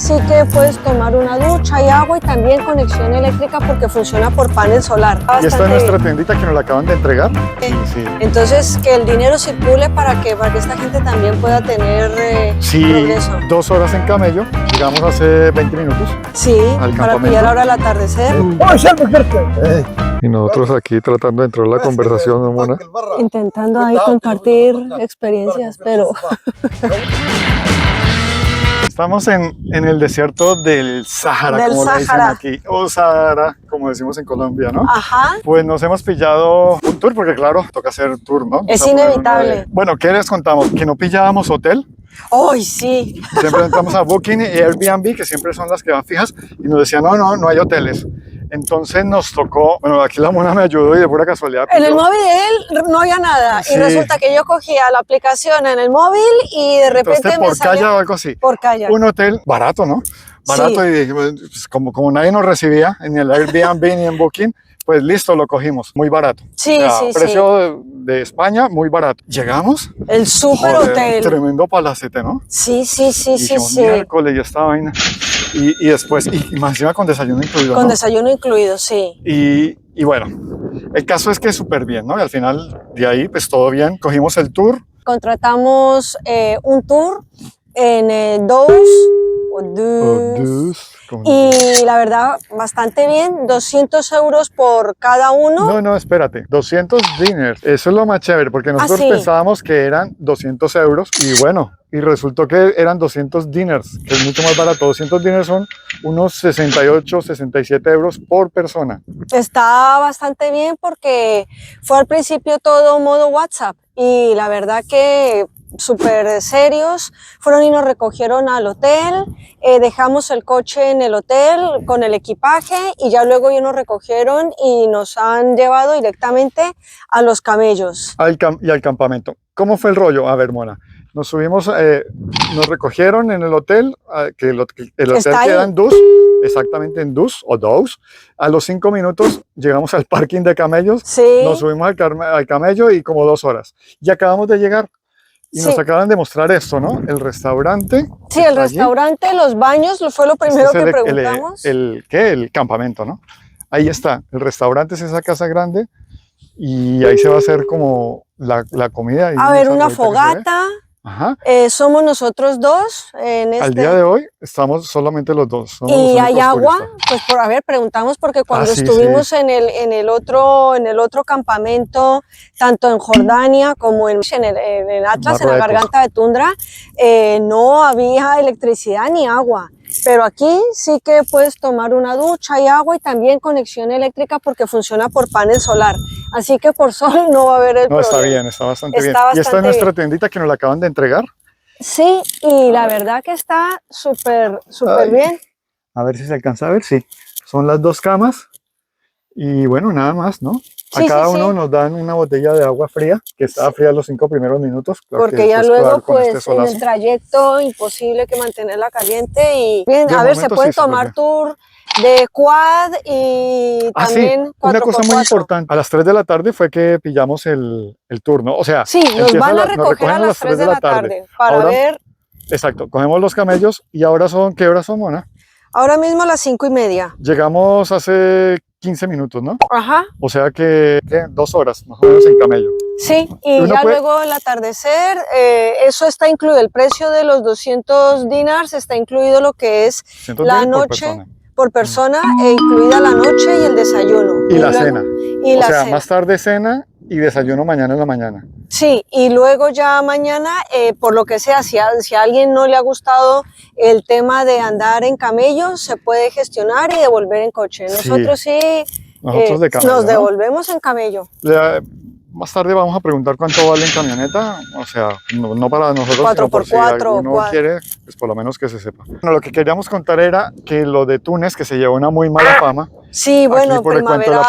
sí que puedes tomar una ducha y agua y también conexión eléctrica porque funciona por panel solar. Y esta es nuestra tiendita que nos la acaban de entregar. Sí. Entonces, que el dinero circule para que esta gente también pueda tener progreso. 2 horas en camello, llegamos hace 20 minutos. Sí, para pillar ahora el atardecer. Y nosotros aquí tratando de entrar en la conversación, ¿no, Mona? Intentando ahí compartir experiencias, pero... Estamos en el desierto del Sahara, como le dicen aquí, o Sahara, como decimos en Colombia, ¿no? Ajá. Pues nos hemos pillado un tour, porque claro, toca hacer tour, ¿no? Es inevitable. Bueno, ¿qué les contamos? Que no pillábamos hotel. ¡Ay, sí! Siempre entramos a Booking y Airbnb, que siempre son las que van fijas, y nos decían, no hay hoteles. Entonces nos tocó, bueno, aquí la Mona me ayudó y de pura casualidad. En el móvil de él no había nada. Sí. Y resulta que yo cogía la aplicación en el móvil y de repente entonces, por calle o algo así. Por calle. Un hotel barato, ¿no? Barato, sí. Y pues, como nadie nos recibía en el Airbnb ni en Booking, pues listo, lo cogimos, muy barato. Sí, o sea, precio de España, muy barato. Llegamos. El super hotel. Tremendo palacete, ¿no? Sí. Miércoles y esta vaina. Y después, y más encima con desayuno incluido. Con desayuno incluido, sí. Y bueno, el caso es que súper bien, ¿no? Y al final de ahí, pues todo bien. Cogimos el tour. Contratamos un tour en y la verdad, bastante bien, 200 euros por cada uno. No, espérate, 200 diners, eso es lo más chévere, porque nosotros pensábamos que eran 200 euros y bueno, y resultó que eran 200 diners, que es mucho más barato. 200 diners son unos 68, 67 euros por persona. Está bastante bien porque fue al principio todo modo WhatsApp y la verdad que súper serios, fueron y nos recogieron al hotel, dejamos el coche en el hotel con el equipaje y ya luego ellos nos recogieron y nos han llevado directamente a los camellos. Y al campamento. ¿Cómo fue el rollo? A ver, Mona, nos subimos, nos recogieron en el hotel, que el hotel queda en Dus, exactamente en Dus o Dous. A los 5 minutos llegamos al parking de camellos, nos subimos al camello y como 2 horas. Y acabamos de llegar. Y nos acaban de mostrar esto, ¿no? El restaurante. Sí, el restaurante, allí. Los baños, fue lo primero que preguntamos. El campamento, ¿no? Ahí está, el restaurante es esa casa grande y ahí se va a hacer como la comida. A ver, una fogata. Ajá. Somos nosotros dos. Al día de hoy estamos solamente los dos. ¿Y hay agua? Pues a ver, preguntamos porque cuando estuvimos en el otro campamento, tanto en Jordania como en el Atlas, en la garganta de tundra, no había electricidad ni agua. Pero aquí sí que puedes tomar una ducha y agua y también conexión eléctrica porque funciona por panel solar. Así que por sol no va a haber el problema. Está bien, está bastante bien. ¿Y esta es nuestra tiendita que nos la acaban de entregar? Sí, y la verdad que está súper bien. A ver si se alcanza a ver, sí. Son las 2 camas y bueno, nada más, ¿no? A cada uno nos dan una botella de agua fría, que estaba fría los 5 primeros minutos. Porque ya luego, pues, en el trayecto, imposible que mantenerla caliente. Y bien, a ver, se puede tomar tour de quad y también 4x4. Una cosa muy importante, a las 3 de la tarde fue que pillamos el turno, o sea... Sí, nos van a recoger a las 3 de la tarde para ahora, ver... Exacto, cogemos los camellos y ahora son, ¿qué horas son, Mona? Ahora mismo las 5:30. Llegamos hace 15 minutos, ¿no? Ajá. O sea que 2 horas más o menos en camello. Sí, y ya luego el atardecer, eso está incluido, el precio de los 200 dinars está incluido lo que es la noche por persona e incluida la noche y el desayuno. Y la cena. O sea, más tarde cena y desayuno mañana en la mañana. Sí, y luego ya mañana, por lo que sea, si a alguien no le ha gustado el tema de andar en camello, se puede gestionar y devolver en coche. Nosotros nosotros de camello, nos devolvemos en camello. Más tarde vamos a preguntar cuánto vale en camioneta, o sea, no para nosotros, 4x4, sino por si alguno quiere, pues por lo menos que se sepa. Bueno, lo que queríamos contar era que lo de Túnez, que se llevó una muy mala fama. Sí, bueno, por el cuento de la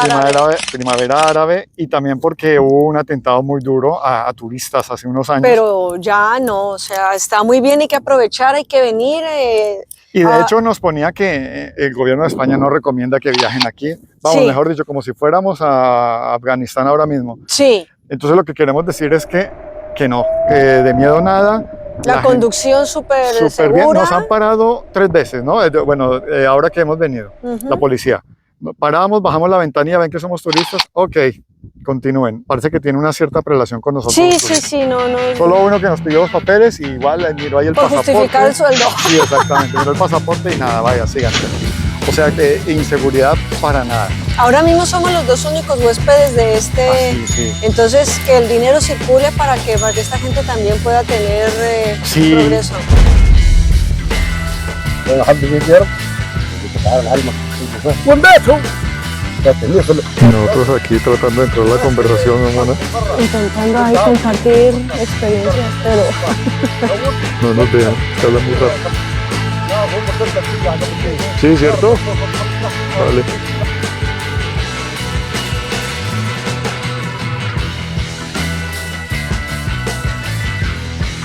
primavera árabe y también porque hubo un atentado muy duro a turistas hace unos años. Pero ya no, o sea, está muy bien, hay que aprovechar, hay que venir. Y de hecho nos ponía que el gobierno de España no recomienda que viajen aquí. Vamos, mejor dicho, como si fuéramos a Afganistán ahora mismo. Sí. Entonces lo que queremos decir es que no, que de miedo nada, La conducción súper bien. segura. Nos han parado 3 veces, ¿no? Bueno, ahora que hemos venido, la policía. Paramos, bajamos la ventanilla, ven que somos turistas, ok, continúen. Parece que tiene una cierta prelación con nosotros. Sí, no. Solo uno que nos pidió los papeles y igual miró ahí el pasaporte. Por justificar el sueldo. Sí, exactamente, miró el pasaporte y nada, vaya, sigan. O sea que inseguridad para nada. Ahora mismo somos los 2 únicos huéspedes de este, sí. Entonces que el dinero circule para que esta gente también pueda tener progreso. Nosotros aquí tratando de entrar a la conversación, hermana. Intentando ahí compartir experiencias, pero no nos dejan, se habla muy rápido. Sí, ¿cierto? Vale.